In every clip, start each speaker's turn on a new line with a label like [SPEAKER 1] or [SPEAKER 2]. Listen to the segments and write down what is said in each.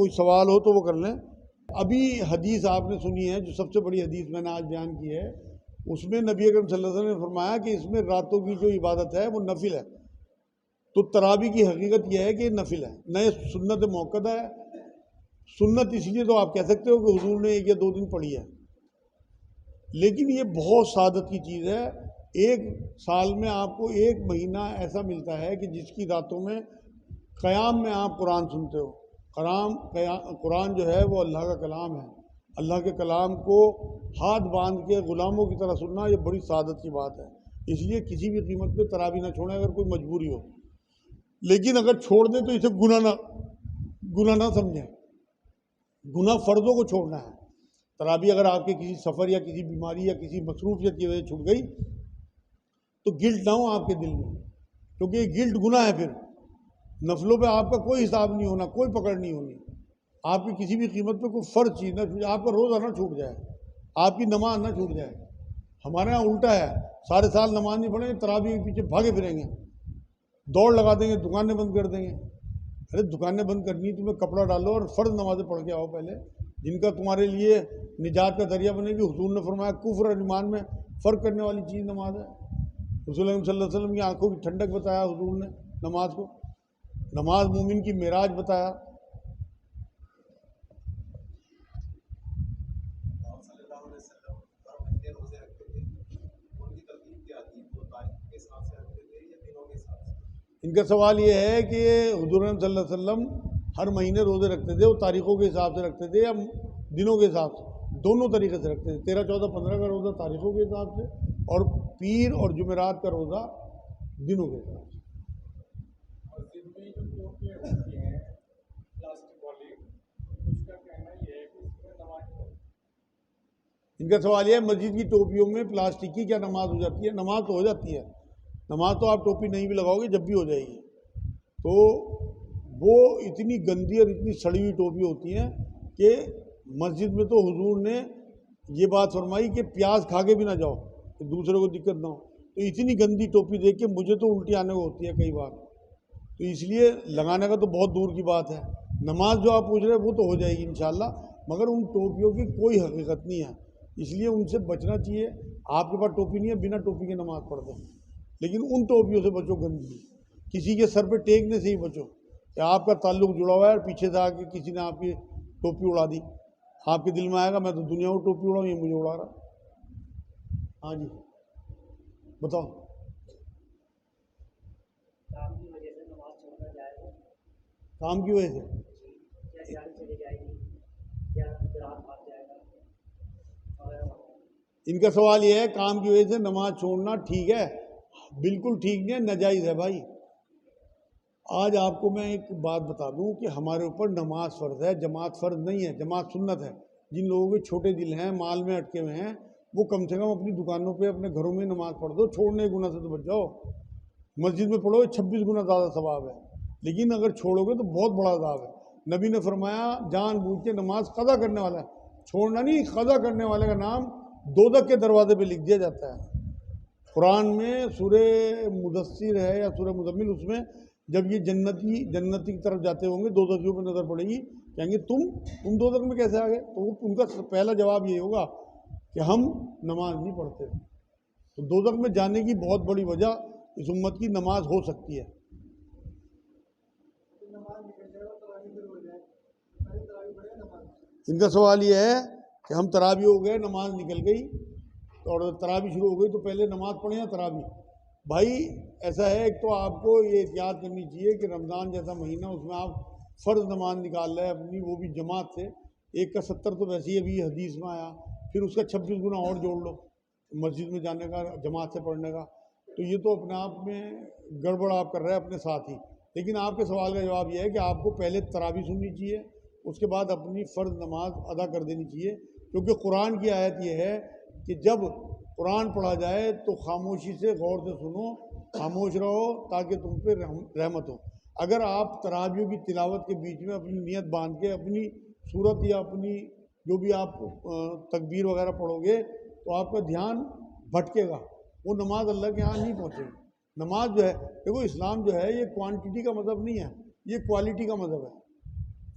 [SPEAKER 1] कोई सवाल हो तो वो कर लें। अभी हदीस आपने सुनी है, जो सबसे बड़ी हदीस मैंने आज बयान की है, उसमें नबी अकरम सल्लल्लाहु अलैहि वसल्लम ने फरमाया कि इसमें रातों की जो इबादत है वो नफिल है। तो तरावी की हकीकत यह है कि नफिल है, न ये सुन्नत मौक़दा है। सुन्नत इसलिए तो आप कह सकते हो कि हुजूर ने 1 या 2 दिन पढ़ी है, लेकिन ये बहुत सादत की चीज़ है। एक साल में आपको 1 महीना ऐसा मिलता है कि जिसकी रातों में क़याम में आप कुरान सुनते हो। कुरान जो है वो अल्लाह का कलाम है। अल्लाह के कलाम को हाथ बांध के ग़ुलामों की तरह सुनना, ये बड़ी सादत की बात है। इसलिए किसी भी कीमत पे तरावी ना छोड़ें अगर कोई मजबूरी हो, लेकिन अगर छोड़ दें तो इसे गुनाह ना समझें। गुनाह फ़र्ज़ों को छोड़ना है। तरावी अगर आपके किसी सफ़र या किसी बीमारी या किसी मसरूफियत की वजह छूट गई तो गिल्ट ना हो आपके दिल में, क्योंकि ये गिल्ट गुनाह है। फिर नफलों पे आपका कोई हिसाब नहीं होना, कोई पकड़ नहीं होनी। आपकी किसी भी कीमत पे कोई फ़र्ज चीज़ ना छूट, आपका रोज़ा ना छूट जाए, आपकी नमाज ना छूट जाए। हमारे यहाँ उल्टा है, सारे साल नमाज नहीं पढ़ेंगे, तरावी के पीछे भागे फिरेंगे, दौड़ लगा देंगे, दुकानें बंद कर देंगे। अरे दुकानें बंद करनी, तुम्हें कपड़ा डालो और फ़र्ज नमाज़ें पढ़ के आओ पहले, जिनका तुम्हारे लिए निजात का जरिया बनेगी। हुजूर ने फरमाया कुफ्र और ईमान में फ़र्क करने वाली चीज़ नमाज है। रसूल सल्लल्लाहु अलैहि वसल्लम की आंखों की ठंडक बताया हुजूर ने नमाज को। नमाज मोमिन की मेराज बताया। इनका सवाल ये है कि हुजूर सल्लल्लाहु अलैहि वसल्लम हर महीने रोज़े रखते थे, वो तारीख़ों के हिसाब से रखते थे या दिनों के हिसाब से? दोनों तरीके से रखते थे। 13, 14, 15 का रोज़ा तारीख़ों के हिसाब से और पीर और जुमेरात का रोज़ा दिनों के हिसाब से। इनका सवाल यह है, मस्जिद की टोपियों में प्लास्टिक की क्या नमाज हो जाती है? नमाज तो हो जाती है। नमाज तो आप टोपी नहीं भी लगाओगे जब भी हो जाएगी। तो वो इतनी गंदी और इतनी सड़ी हुई टोपी होती हैं कि मस्जिद में तो हुजूर ने ये बात फरमाई कि प्याज खा के भी ना जाओ कि दूसरे को दिक्कत ना हो। तो इतनी गंदी टोपी देख के मुझे तो उल्टी आने को होती है कई बार। तो इसलिए लगाने का तो बहुत दूर की बात है। नमाज जो आप पूछ रहे हैं वो तो हो जाएगी इंशाल्लाह, मगर उन टोपियों की कोई हकीकत नहीं है, इसलिए उनसे बचना चाहिए। आपके पास टोपी नहीं है, बिना टोपी के नमाज पढ़ दो, लेकिन उन टोपियों से बचो गंदगी। किसी के सर पे टेकने से ही बचो कि आपका ताल्लुक जुड़ा हुआ है और पीछे से आके किसी ने आपकी टोपी उड़ा दी, आपके दिल में आएगा मैं तो दुनिया को टोपी उड़ाऊँ, ये मुझे उड़ा रहा। हाँ जी बताओ। काम की वजह से इनका सवाल यह है, काम की वजह से नमाज छोड़ना ठीक है? बिल्कुल ठीक नहीं है, नाजायज़ है भाई। आज आपको मैं एक बात बता दूं कि हमारे ऊपर नमाज फ़र्ज़ है, जमात फ़र्ज़ नहीं है, जमात सुन्नत है। जिन लोगों के छोटे दिल हैं, माल में अटके हुए हैं, वो कम से कम अपनी दुकानों पे, अपने घरों में नमाज पढ़ दो। छोड़ने के गुनाह से तो बच जाओ। मस्जिद में पढ़ो 26 गुना ज़्यादा सवाब है, लेकिन अगर छोड़ोगे तो बहुत बड़ा अज़ाब है। नबी ने फरमाया जानबूझ के नमाज क़ज़ा करने वाला है, छोड़ना नहीं, क़ज़ा करने वाले का नाम दोज़ख के दरवाजे पे लिख दिया जाता है। कुरान में सूरे मुदस्सिर है या सूरे मुज़म्मिल, उसमें जब ये जन्नती की तरफ जाते होंगे, दोज़खियों पे नज़र पड़ेगी, कहेंगे तुम दोज़ख में कैसे आ गए? तो उनका पहला जवाब ये होगा कि हम नमाज नहीं पढ़ते। तो दोज़ख में जाने की बहुत बड़ी वजह इस उम्मत की नमाज हो सकती है। इनका सवाल ये है कि हम तरावी हो गए, नमाज निकल गई और तरावी शुरू हो गई, तो पहले नमाज पढ़ें या तरावी? भाई ऐसा है, एक तो आपको ये याद करनी चाहिए कि रमज़ान जैसा महीना, उसमें आप फ़र्ज़ नमाज निकाल रहे हैं अपनी, वो भी जमात से। 1 का 70 तो वैसे ही अभी हदीस में आया, फिर उसका 26 गुना और जोड़ लो मस्जिद में जाने का, जमात से पढ़ने का। तो ये तो अपने आप में गड़बड़ आप कर रहे हैं अपने साथ ही। लेकिन आपके सवाल का जवाब यह है कि आपको पहले तरावी सुननी चाहिए, उसके बाद अपनी फ़र्ज़ नमाज अदा कर देनी चाहिए, क्योंकि कुरान की आयत यह है कि जब कुरान पढ़ा जाए तो खामोशी से गौर से सुनो, खामोश रहो ताकि तुम पे रहमत हो। अगर आप तरावियों की तिलावत के बीच में अपनी नियत बांध के अपनी सूरत या अपनी जो भी आप तकबीर वगैरह पढ़ोगे तो आपका ध्यान भटकेगा, वो नमाज अल्लाह के यहाँ नहीं पहुँचेगी। नमाज जो है, देखो इस्लाम जो है ये क्वांटिटी का मज़हब नहीं है, ये क्वालिटी का मज़हब है।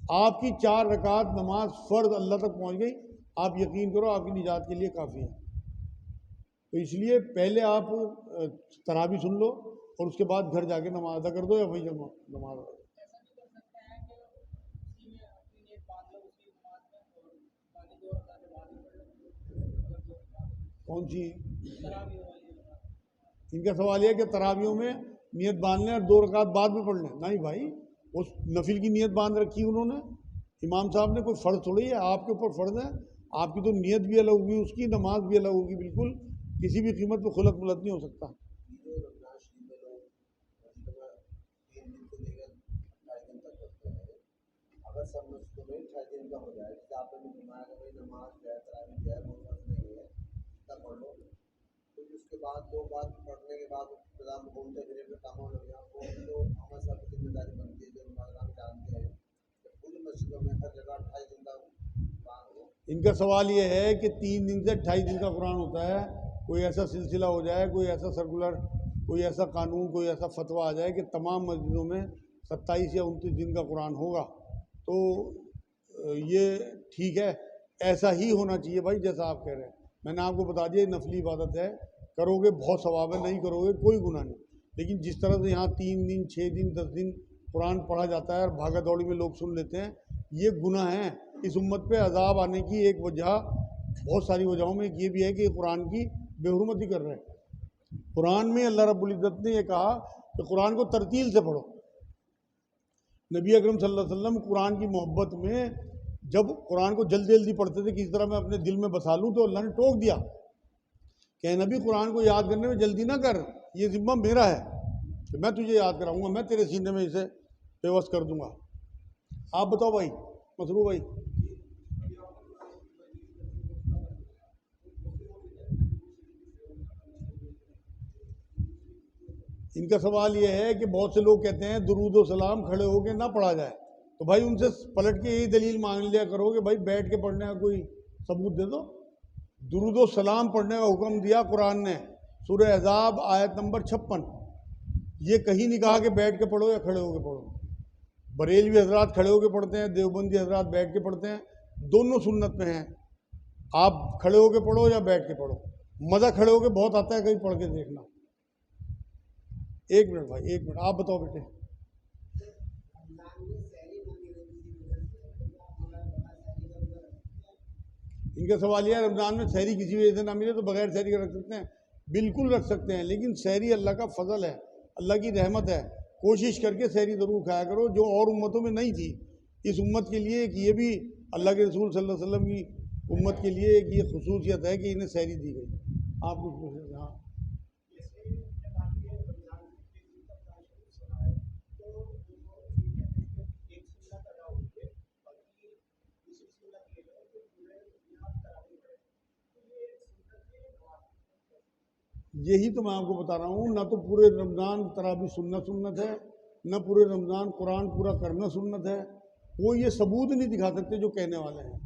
[SPEAKER 1] आपकी 4 रकात नमाज फ़र्ज अल्लाह तक पहुंच गई, आप यकीन करो आपकी निजात के लिए काफ़ी है। तो इसलिए पहले आप तरावी सुन लो और उसके बाद घर जाके नमाज अदा कर दो या वही नमाज अदा। कौन सी? इनका सवाल यह है कि तरावियों में नियत बांध लें और 2 रकात बाद में पढ़ लें। नहीं भाई, उस नफिल की नियत बांध रखी उन्होंने, इमाम साहब ने, कोई फ़र्ज थोड़ी है आपके ऊपर फ़र्ज है। आपकी तो नियत भी अलग होगी, उसकी नमाज भी अलग होगी, बिल्कुल किसी भी कीमत पर खुलत मुलत नहीं हो सकता। अगर सब मस्जिदों में 28 दिन का हो जाए, जैसे आपने फरमाया कि भाई नमाज जो है तरावी जो है वो फर्ज नहीं है, तब पढ़ लो। तो उसके बाद 2 बार पढ़ने के बाद इंतजाम घूमते फिरे पे काम हो गया, वो तो हमारे साथ जिम्मेदारी बनती है, जो हम जानते हैं पूरी मस्जिदों में हर जगह 28 दिन का कुरान हो। इनका सवाल ये है कि 3 दिन से 28 दिन का कुरान होता है, कोई ऐसा सिलसिला हो जाए, कोई ऐसा सर्कुलर, कोई ऐसा कानून, कोई ऐसा फतवा आ जाए कि तमाम मस्जिदों में 27 या 29 दिन का कुरान होगा, तो ये ठीक है, ऐसा ही होना चाहिए भाई जैसा आप कह रहे हैं। मैंने आपको बता दिया नफली इबादत है, करोगे बहुत सवाब है, नहीं करोगे कोई गुनाह नहीं। लेकिन जिस तरह से यहाँ 3 दिन 6 दिन 10 दिन कुरान पढ़ा जाता है और भागा दौड़ी में लोग सुन लेते हैं, ये गुनाह है। इस उम्मत पे अजाब आने की एक वजह, बहुत सारी वजहों में ये भी है कि कुरान की बेहुरमती कर रहे हैं। कुरान में अल्लाह रब्बुल इज़्ज़त ने ये कहा कि कुरान को तरतील से पढ़ो। नबी अकरम सल्लल्लाहु अलैहि वसल्लम कुरान की मोहब्बत में जब कुरान को जल्दी जल्दी पढ़ते थे कि इस तरह मैं अपने दिल में बसा लूँ, तो अल्लाह ने टोक दिया कि नबी कुरान को याद करने में जल्दी ना कर, ये जिम्मा मेरा है कि मैं तुझे याद कराऊंगा, मैं तेरे सीने में इसे बेवस कर दूंगा। आप बताओ भाई मसरूर भाई। इनका सवाल यह है कि बहुत से लोग कहते हैं दुरूद व सलाम खड़े होकर ना पढ़ा जाए, तो भाई उनसे पलट के यही दलील मांग लिया करो कि भाई बैठ के पढ़ने का कोई सबूत दे दो। दुरूद व सलाम पढ़ने का हुक्म दिया कुरान ने, सूरह अहज़ाब आयत नंबर 56। ये कहीं नहीं कहा कि बैठ के पढ़ो या खड़े होकर पढ़ो। बरेलवी हजरात खड़े होकर पढ़ते हैं, देवबंदी हजरात बैठ के पढ़ते हैं, दोनों सुन्नत में हैं। आप खड़े होकर पढ़ो या बैठ के पढ़ो, मज़ा खड़े होकर बहुत आता है, कहीं पढ़ के देखना। 1 मिनट भाई, 1 मिनट, आप बताओ बेटे। इनका सवाल यह है रमज़ान में सहरी किसी वजह से ना मिले तो बगैर सहरी का रख सकते हैं? बिल्कुल रख सकते हैं, लेकिन सहरी अल्लाह का फजल है, अल्लाह की रहमत है। कोशिश करके सहरी ज़रूर खाया करो, जो और उम्मतों में नहीं थी। इस उम्मत के लिए एक ये भी अल्लाह के रसूल सल्लल्लाहु अलैहि वसल्लम की उम्मत के लिए एक ये खुसूसियत है कि इन्हें सहरी दी गई। आप कुछ पूछ रहे थे? हाँ, यही तो मैं आपको बता रहा हूँ, ना तो पूरे रमज़ान तरावी सुनना सुन्नत है, ना पूरे रमज़ान कुरान पूरा करना सुन्नत है। वो ये सबूत नहीं दिखा सकते जो कहने वाले हैं,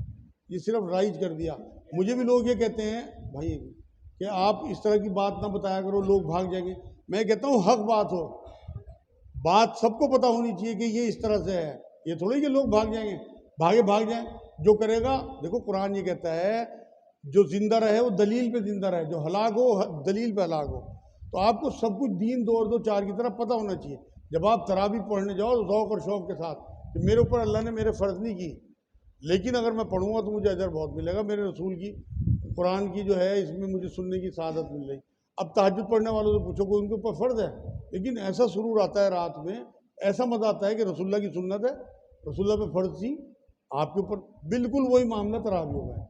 [SPEAKER 1] ये सिर्फ राइज कर दिया। मुझे भी लोग ये कहते हैं भाई कि आप इस तरह की बात ना बताया करो, लोग भाग जाएंगे। मैं कहता हूँ हक बात हो, बात सबको पता होनी चाहिए कि ये इस तरह से है, ये थोड़ी कि लोग भाग जाएंगे, भाग जाएं। जो करेगा, देखो कुरान ये कहता है जो जिंदा रहे वो दलील पे जिंदा रहे, जो हलाक हो दलील पे हलाक हो। तो आपको सब कुछ दीन 2 और 2 4 की तरह पता होना चाहिए। जब आप तरावी पढ़ने जाओ तो ज़ौक़ और शौक़ के साथ कि मेरे ऊपर अल्लाह ने मेरे फ़र्ज़ नहीं की, लेकिन अगर मैं पढ़ूंगा तो मुझे अजर बहुत मिलेगा, मेरे रसूल की कुरान की जो है इसमें मुझे सुनने की सआदत मिल रही। अब तहज्जुद पढ़ने वालों से पूछो, कोई उनके ऊपर फ़र्ज़ है, लेकिन ऐसा सुरूर आता है रात में, ऐसा मज़ा आता है कि रसूलुल्लाह की सुन्नत है, रसूलुल्लाह पे फ़र्ज़ थी, आपके ऊपर बिल्कुल वही मामला तरावी होगा।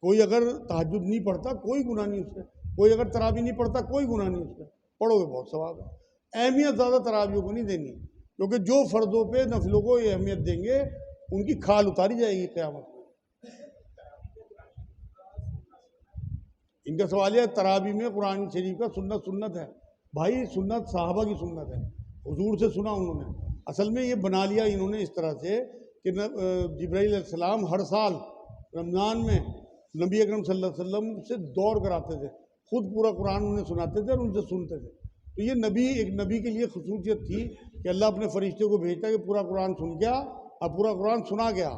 [SPEAKER 1] कोई अगर तहज्जुद नहीं पढ़ता कोई गुनाह नहीं उसका, कोई अगर तरावी नहीं पढ़ता कोई गुनाह नहीं उसका, पढ़ोगे बहुत सवाब है। अहमियत ज़्यादा तरावियों को नहीं देनी, क्योंकि जो फ़र्ज़ों पे नफलों को ये अहमियत देंगे उनकी खाल उतारी जाएगी क़यामत में। इनका सवाल है तरावी में कुरान शरीफ का सुन्नत सुन्नत है। भाई सुन्नत साहबा की सुन्नत है, हुजूर से सुना उन्होंने। असल में ये बना लिया इन्होंने इस तरह से कि जिब्राइल अलैहिस्सलाम हर साल रमज़ान में नबी अकरम सल्लल्लाहु अलैहि वसल्लम से दौड़ कराते थे, खुद पूरा कुरान उन्हें सुनाते थे और उनसे सुनते थे। तो ये नबी, एक नबी के लिए खसूसियत थी कि अल्लाह अपने फरिश्ते को भेजता है कि पूरा कुरान सुन गया और पूरा कुरान सुना गया।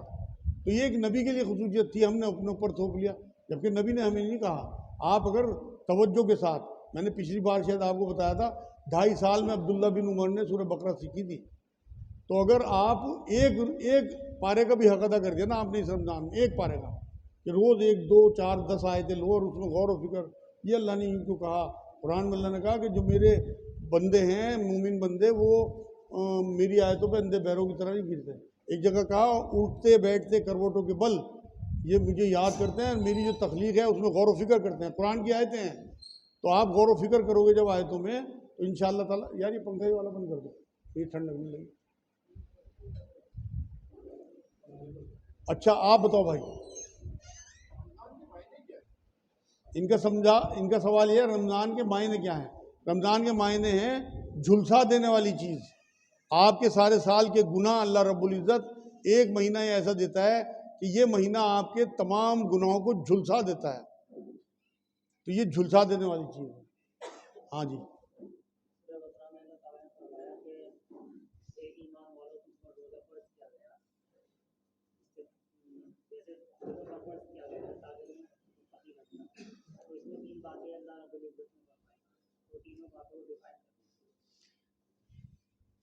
[SPEAKER 1] तो ये एक नबी के लिए खुसूसियत थी, हमने अपने ऊपर थोप लिया, जबकि नबी ने हमें नहीं कहा। आप अगर तवज्जो के साथ, मैंने पिछली बार शायद आपको बताया था, 2.5 साल में अब्दुल्ला बिन उमर ने सूरह बकरा सीखी थी। तो अगर आप एक पारे का भी हक अदा कर दिया ना आपने इस रमज़ान में, एक पारे का, कि रोज़ 1, 2, 4, 10 आयतें लो और उसमें गौर व फिक्र, ये अल्लाह ने यूँ क्यों कहा? कुरान में अल्लाह ने कहा कि जो मेरे बंदे हैं, मोमिन बंदे, वो मेरी आयतों पे अंधे बैरों की तरह नहीं गिरते। एक जगह कहा उठते बैठते करवटों के बल ये मुझे याद करते हैं, मेरी जो तख्लीक है उसमें गौर व फिक्र करते हैं। कुरान की आयतें हैं, तो आप गौर व फिक्र करोगे जब आयतों में, तो इंशाअल्लाह ताला। यार ये पंखा ही वाला बंद कर दो, ये ठंड लगने लगी। अच्छा आप बताओ भाई, इनका सवाल ये है, रमज़ान के मायने क्या हैं? रमज़ान के मायने हैं झुलसा देने वाली चीज़। आपके सारे साल के गुनाह अल्लाह रब्बुल इज़्ज़त एक महीना ऐसा देता है कि ये महीना आपके तमाम गुनाहों को झुलसा देता है। तो ये झुलसा देने वाली चीज़ है। हाँ जी,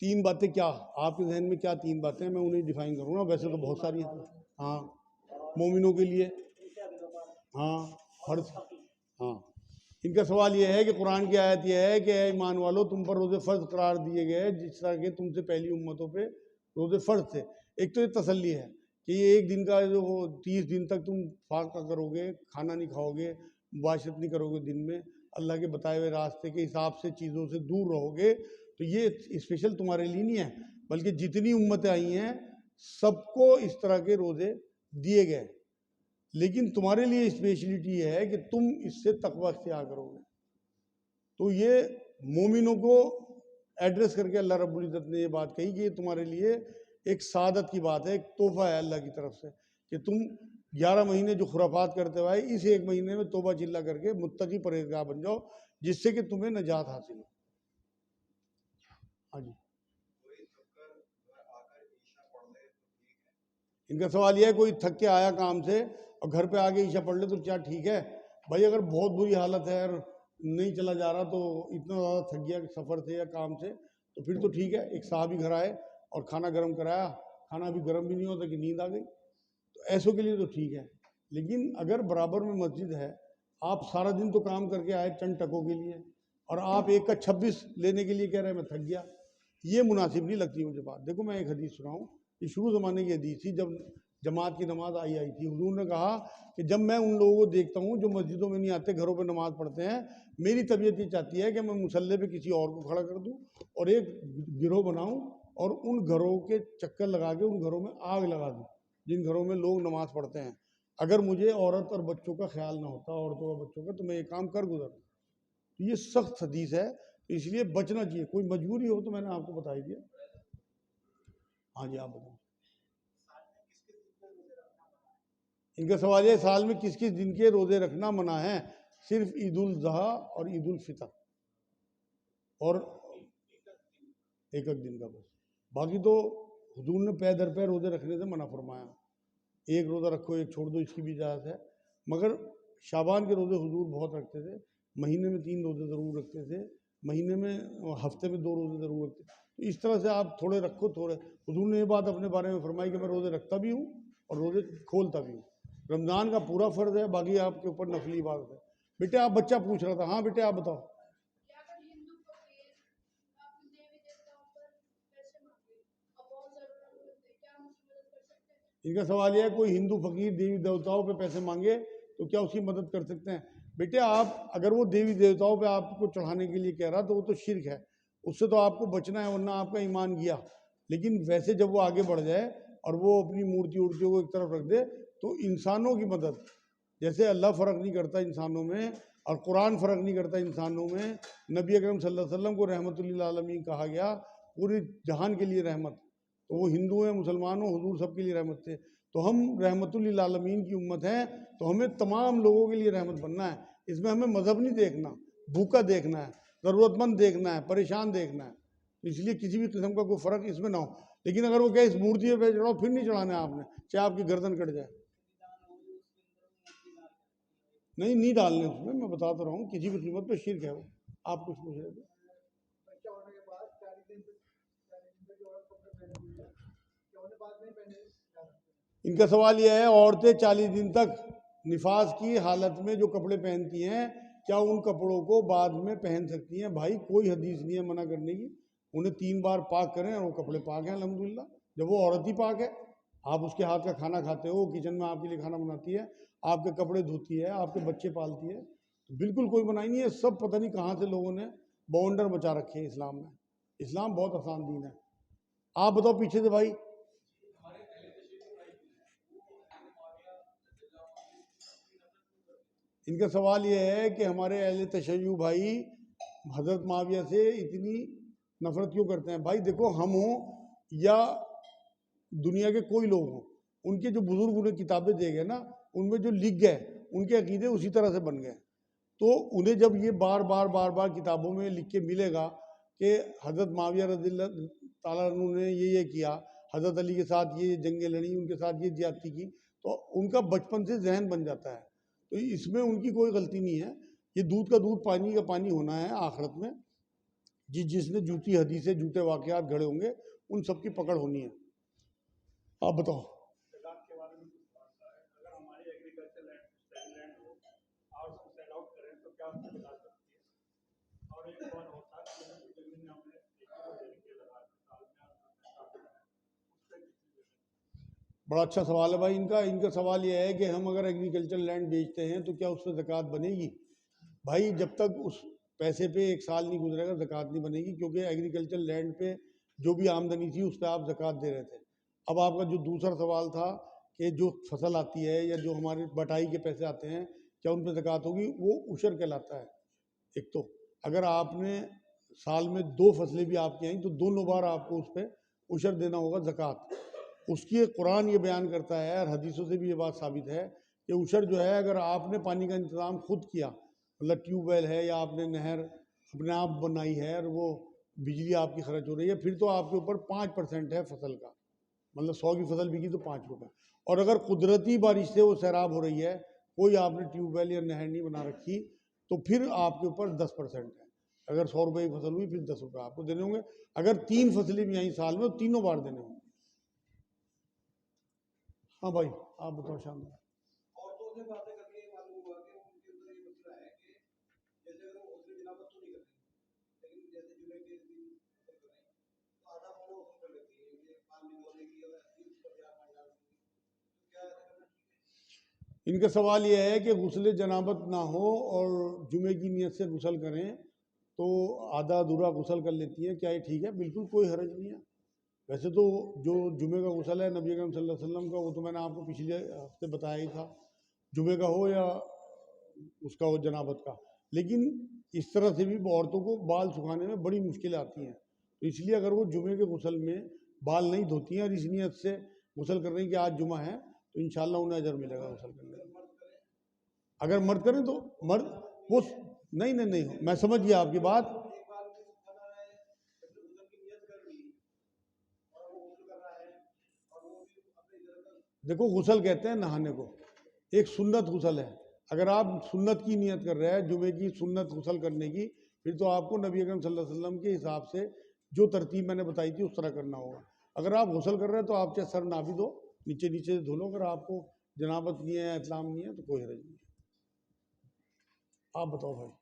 [SPEAKER 1] तीन बातें क्या आपके जहन में, क्या तीन बातें, मैं उन्हें डिफाइन करूँगा। वैसे तो बहुत सारी हैं। हाँ, मोमिनों के लिए, हाँ फर्ज, हाँ। इनका सवाल ये है कि कुरान की आयत ये है कि ऐ ईमान वालो तुम पर रोज़े फ़र्ज करार दिए गए जिस तरह के तुमसे पहली उम्मतों पे रोज़े फ़र्ज थे। एक तो ये तसल्ली है कि ये एक दिन का जो 30 दिन तक तुम फाका करोगे, खाना नहीं खाओगे, मुबाशरत नहीं करोगे दिन में, अल्लाह के बताए हुए रास्ते के हिसाब से चीज़ों से दूर रहोगे, तो ये स्पेशल तुम्हारे लिए नहीं है, बल्कि जितनी उम्मतें आई हैं सबको इस तरह के रोज़े दिए गए। लेकिन तुम्हारे लिए स्पेशलिटी ये है कि तुम इससे तकवा इख्तियार करोगे। तो ये मोमिनों को एड्रेस करके अल्लाह रब्बुल इज़्ज़त ने ये बात कही कि ये तुम्हारे लिए एक सादत की बात है, एक तोहफा है अल्लाह की तरफ से कि तुम 11 महीने जो खुराफात करते हुए इस एक महीने में तौबा चिल्ला करके मुत्तकी परहेज़गार बन जाओ, जिससे कि तुम्हें नजात हासिल हो। हाँ जी, इनका सवाल यह है कोई थक के आया काम से और घर पे आके ईशा पढ़ ले तो क्या ठीक है? भाई अगर बहुत बुरी हालत है और नहीं चला जा रहा, तो इतना ज़्यादा थक गया सफ़र से या काम से, तो फिर तो ठीक है। एक साहब ही घर आए और खाना गर्म कराया, खाना अभी गर्म भी नहीं होता कि नींद आ गई, तो ऐसों के लिए तो ठीक है। लेकिन अगर बराबर में मस्जिद है, आप सारा दिन तो काम करके आए चंद टकों के लिए, और आप एक का 26 लेने के लिए कह रहे हैं मैं थक गया, ये मुनासिब नहीं लगती मुझे बात। देखो मैं एक हदीस सुनाऊँ, ये शुरू ज़माने की हदीस थी, जब जमात की नमाज आई थी। हुजूर ने कहा कि जब मैं उन लोगों को देखता हूँ जो मस्जिदों में नहीं आते, घरों पे नमाज पढ़ते हैं, मेरी तबीयत ये चाहती है कि मैं मुसल्ले पे किसी और को खड़ा कर दूँ और एक गिरोह बनाऊँ और उन घरों के चक्कर लगा के उन घरों में आग लगा दूँ जिन घरों में लोग नमाज पढ़ते हैं। अगर मुझे औरत और बच्चों का ख्याल ना होता, औरतों और बच्चों का, तो मैं ये काम कर गुजरता। तो ये सख्त हदीस है, तो इसलिए बचना चाहिए। कोई मजबूरी हो तो मैंने आपको बता ही दिया। हाँ जी, आप बताओ। इनका सवाल है साल में किस किस दिन के रोज़े रखना मना है? सिर्फ ईद उल ज़ुहा और ईद उल फितर और एक एक दिन का बस। बाकी तो हुजूर ने पै दर पै रोज़े रखने से मना फरमाया। एक रोज़ा रखो एक छोड़ दो, इसकी भी इजाज़त है। मगर शाबान के रोज़े हुजूर बहुत रखते थे, महीने में 3 रोज़े ज़रूर रखते थे, महीने में हफ्ते में 2 रोज़े ज़रूर रखते। तो इस तरह से आप थोड़े रखो थोड़े। हुजूर ने ये बात अपने बारे में फरमाई कि मैं रोज़े रखता भी हूँ और रोज़े खोलता भी हूँ। रमज़ान का पूरा फ़र्ज़ है, बाकी आपके ऊपर नफली इबादत है। बेटे आप, बच्चा पूछ रहा था, हाँ बेटे आप बताओ। इनका सवाल यह है कोई हिंदू फकीर देवी देवताओं पे पैसे मांगे तो क्या उसकी मदद कर सकते हैं? बेटे आप, अगर वो देवी देवताओं पे आपको चढ़ाने के लिए कह रहा तो वो तो शिर्क है, उससे तो आपको बचना है, वरना आपका ईमान गया। लेकिन वैसे जब वो आगे बढ़ जाए और वो अपनी मूर्ति उर्तियों को एक तरफ रख दे, तो इंसानों की मदद, जैसे अल्लाह फ़र्क नहीं करता इंसानों में और कुरान फ़र्क नहीं करता इंसानों में, नबी अकरम सल्लल्लाहु अलैहि वसल्लम को रहमतुल लिल आलमीन कहा गया, पूरी जहान के लिए रहमत। तो वो हिंदू हैं मुसलमान हो, हुजूर सबके लिए रहमत थे। तो हम रहमतुल लिल आलमीन की उम्मत हैं, तो हमें तमाम लोगों के लिए रहमत बनना है। इसमें हमें मज़हब नहीं देखना, भूखा देखना है, ज़रूरतमंद देखना है, परेशान देखना है। तो इसलिए किसी भी किस्म का कोई फ़र्क इसमें ना हो। लेकिन अगर वो क्या इस मूर्ति पे चढ़ाओ फिर नहीं चढ़ाना है आपने, चाहे आपकी गर्दन कट जाए। नहीं, नहीं डालने उसमें, मैं बता तो रहा हूँ, किसी भी कीमत पे शिर्क है वो। आप कुछ पूछ रहे थे? इनका सवाल यह है, औरतें 40 दिन तक निफास की हालत में जो कपड़े पहनती हैं, क्या उन कपड़ों को बाद में पहन सकती हैं? भाई कोई हदीस नहीं है मना करने की, उन्हें 3 बार पाक करें और वो कपड़े पाक हैं अल्हम्दुलिल्लाह। जब वो औरत ही पाक है, आप उसके हाथ का खाना खाते हो, किचन में आपके लिए खाना बनाती है, आपके कपड़े धोती है, आपके बच्चे पालती है, तो बिल्कुल कोई मनाही नहीं है। सब पता नहीं कहाँ से लोगों ने बाउंडर बचा रखे हैं इस्लाम में। इस्लाम बहुत आसान दीन है। आप बताओ पीछे से भाई। इनका सवाल यह है कि हमारे अहले तशय्युअ भाई हज़रत माविया से इतनी नफरत क्यों करते हैं? भाई देखो, हम हों या दुनिया के कोई लोग हों, उनके जो बुजुर्ग उन्हें किताबें दे गए ना, उनमें जो लिख गए, उनके अकीदे उसी तरह से बन गए। तो उन्हें जब ये बार बार बार बार किताबों में लिख के मिलेगा कि हज़रत माविया रज़ियल्लाहु ताला अन्हु ने ये किया, हज़रत अली के साथ ये जंगें लड़ी, उनके साथ ये ज्यादती की, तो उनका बचपन से जहन बन जाता है। तो इसमें उनकी कोई गलती नहीं है। ये दूध का दूध पानी का पानी होना है आखिरत में। जिसने झूठी हदीसें, झूठे वाकयात गढ़े होंगे, उन सबकी पकड़ होनी है। आप बताओ। बड़ा अच्छा सवाल है भाई इनका। इनका सवाल यह है कि हम अगर एग्रीकल्चर लैंड बेचते हैं तो क्या उस पर ज़कात बनेगी? भाई जब तक उस पैसे पे 1 साल नहीं गुजरेगा ज़कात नहीं बनेगी, क्योंकि एग्रीकल्चर लैंड पे जो भी आमदनी थी उस पर आप ज़कात दे रहे थे। अब आपका जो दूसरा सवाल था कि जो फसल आती है या जो हमारे बटाई के पैसे आते हैं, क्या उन पर ज़कात होगी? वो उशर कहलाता है। एक तो अगर आपने साल में 2 फसलें भी आपकी आई तो दोनों बार आपको उस पर उशर देना होगा ज़कात। उसकी कुरान ये बयान करता है और हदीसों से भी ये बात साबित है कि उशर जो है, अगर आपने पानी का इंतज़ाम खुद किया, मतलब ट्यूबवेल है या आपने नहर अपने आप बनाई है और वो बिजली आपकी खर्च हो रही है, फिर तो आपके ऊपर 5% है फसल का, मतलब 100 की फसल बिकी तो 5 रुपये। और अगर कुदरती बारिश से वो सैराब हो रही है, कोई आपने ट्यूबवेल या नहर नहीं बना रखी, तो फिर आपके ऊपर 10% है। अगर 100 रुपये की फसल हुई, फिर 10 रुपये आपको देने होंगे। अगर 3 फसलें भी आई साल में, तो तीनों बार देने होंगे। हाँ भाई, आप बताओ। शानदार। इनका सवाल यह है कि गुस्ल जनाबत ना हो और जुमे की नीयत से गुसल करें तो आधा अधूरा गुसल कर लेती हैं, क्या ये ठीक है? बिल्कुल कोई हरज नहीं है। वैसे तो जो जुमे का गुसल है नबी अकरम सल्लल्लाहु अलैहि वसल्लम का, वो तो मैंने आपको पिछले हफ्ते बताया ही था, जुमे का हो या उसका हो जनाबत का। लेकिन इस तरह से भी औरतों को बाल सुखाने में बड़ी मुश्किल आती हैं, तो इसलिए अगर वो जुमे के गुसल में बाल नहीं धोती हैं और इस नीयत से गुसल कर रही हैं कि आज जुमा है, तो इंशाल्लाह उन्हें अजर मिलेगा गुसल करने का। अगर मर्द करें तो मर्द वो नहीं नहीं नहीं, मैं समझ गया आपकी बात। देखो, गुसल कहते हैं नहाने को, एक सुन्नत गुसल है। अगर आप सुन्नत की नियत कर रहे हैं, जुमे की सुन्नत गुसल करने की, फिर तो आपको नबी अकरम सल्लल्लाहु अलैहि वसल्लम के हिसाब से जो तरतीब मैंने बताई थी उस तरह करना होगा। अगर आप गुसल कर रहे हैं तो आप चाहे सर ना भी दो, नीचे नीचे से धो लो। अगर आपको जनाबत नहीं है, इस्लाम नहीं है, तो कोई हरज नहीं है। आप बताओ भाई।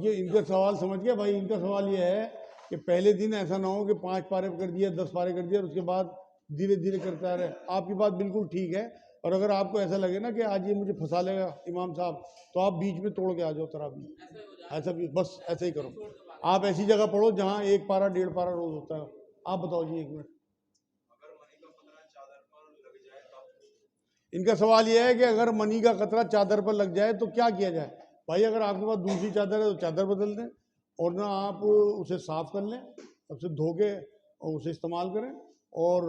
[SPEAKER 1] इनका सवाल समझ गया भाई। इनका सवाल ये है कि पहले दिन ऐसा ना हो कि 5 पारे कर दिया, 10 पारे कर दिया और उसके बाद धीरे धीरे करता रहे। आपकी बात बिल्कुल ठीक है। और अगर आपको ऐसा लगे ना कि आज ये मुझे फंसा लेगा इमाम साहब, तो आप बीच में तोड़ के आ जाओ तरावी। ऐसा भी बस ऐसे ही करो। आप ऐसी जगह पढ़ो जहाँ 1 पारा 1.5 पारा रोज होता है। आप बताओ जी, 1 मिनट। इनका सवाल यह है कि अगर मनी का कतरा चादर पर लग जाए तो क्या किया जाए। भाई अगर आपके पास दूसरी चादर है तो चादर बदल दें, और ना आप उसे साफ कर लें, उसे धो के और उसे इस्तेमाल करें। और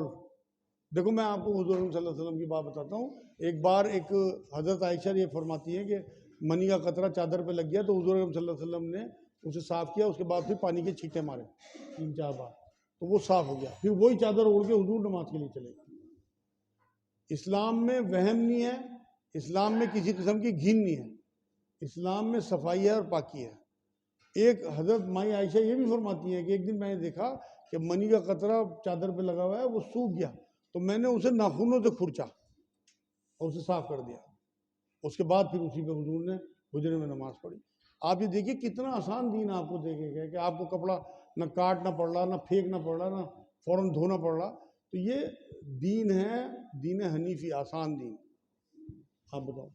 [SPEAKER 1] देखो मैं आपको हुज़ूर सल्लल्लाहु अलैहि वसल्लम की बात बताता हूँ। एक बार एक हज़रत आयशा ये फरमाती है कि मनी का कतरा चादर पे लग गया तो हुज़ूर सल्लल्लाहु अलैहि वसल्लम ने उसे साफ़ किया, उसके बाद फिर पानी के छींटे मारे 3-4 बार, तो वो साफ़ हो गया। फिर वही चादर ओढ़ के हुज़ूर नमाज के लिए चले गए। इस्लाम में वहम नहीं है, इस्लाम में किसी किस्म की घिन नहीं है, इस्लाम में सफाई है और पाकी है। एक हज़रत माई आयशा ये भी फरमाती है कि एक दिन मैंने देखा कि मनी का कतरा चादर पे लगा हुआ है, वो सूख गया, तो मैंने उसे नाखूनों से खुरचा और उसे साफ कर दिया। उसके बाद फिर उसी पे हुजूर ने हुजरे में नमाज पढ़ी। आप ये देखिए कितना आसान दीन आपको देखे गए कि आपको कपड़ा न काटना पड़ रहा, न फेंकना पड़ रहा, न फौरन धोना पड़ रहा। तो ये दीन है, दीन हनीफी, आसान दीन। आप बताओ।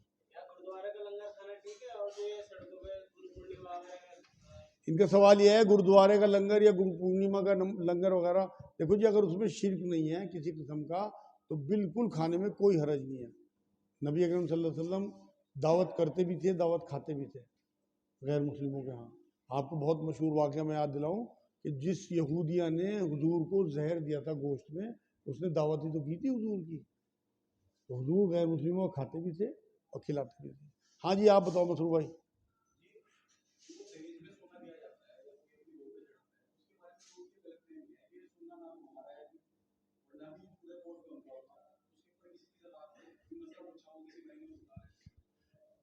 [SPEAKER 1] इनका सवाल यह है गुरुद्वारे का लंगर या गुरु पूर्णिमा का लंगर वगैरह, देखो जी अगर उसमें शिर्क नहीं है किसी किस्म का तो बिल्कुल खाने में कोई हरज नहीं है। नबी अकरम सल्लल्लाहु अलैहि वसल्लम दावत करते भी थे, दावत खाते भी थे गैर मुस्लिमों के यहाँ। आपको बहुत मशहूर वाक़या मैं याद दिलाऊं कि जिस यहूदिया ने हुजूर को जहर दिया था गोश्त में, उसने दावत ही तो की थी हुजूर की, तो हुजूर गैर मुस्लिमों को खाते भी थे और खिलाते भी थे। हाँ जी, आप बताओ मसरूर भाई।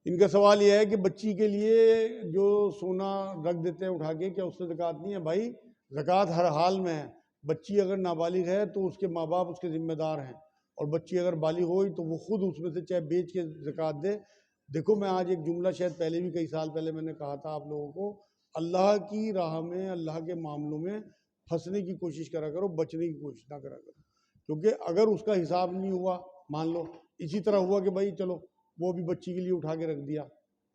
[SPEAKER 1] इनका सवाल यह है कि बच्ची के लिए जो सोना रख देते हैं उठा के, क्या उससे ज़कात नहीं है। भाई ज़कात हर हाल में है। बच्ची अगर नाबालिग है तो उसके माँ बाप उसके ज़िम्मेदार हैं, और बच्ची अगर बालिग हुई तो वो खुद उसमें से चाहे बेच के ज़कात दे। देखो मैं आज एक जुमला शायद पहले भी कई साल पहले मैंने कहा था आप लोगों को, अल्लाह की राह में, अल्लाह के मामलों में फंसने की कोशिश करा करो, बचने की कोशिश ना करा करो। क्योंकि अगर उसका हिसाब नहीं हुआ, मान लो इसी तरह हुआ कि भाई चलो वो भी बच्ची के लिए उठा के रख दिया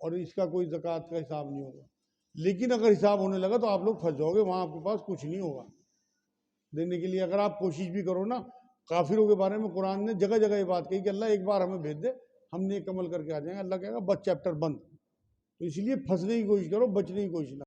[SPEAKER 1] और इसका कोई ज़कात का हिसाब नहीं होगा, लेकिन अगर हिसाब होने लगा तो आप लोग फंस जाओगे, वहाँ आपके पास कुछ नहीं होगा देने के लिए। अगर आप कोशिश भी करो ना, काफिरों के बारे में कुरान ने जगह जगह ये बात कही कि अल्लाह एक बार हमें भेज दे, हम नेक अमल करके आ जाएंगे। अल्लाह कहेगा बस चैप्टर बंद। तो इसलिए फंसने की कोशिश करो, बचने की कोशिश ना।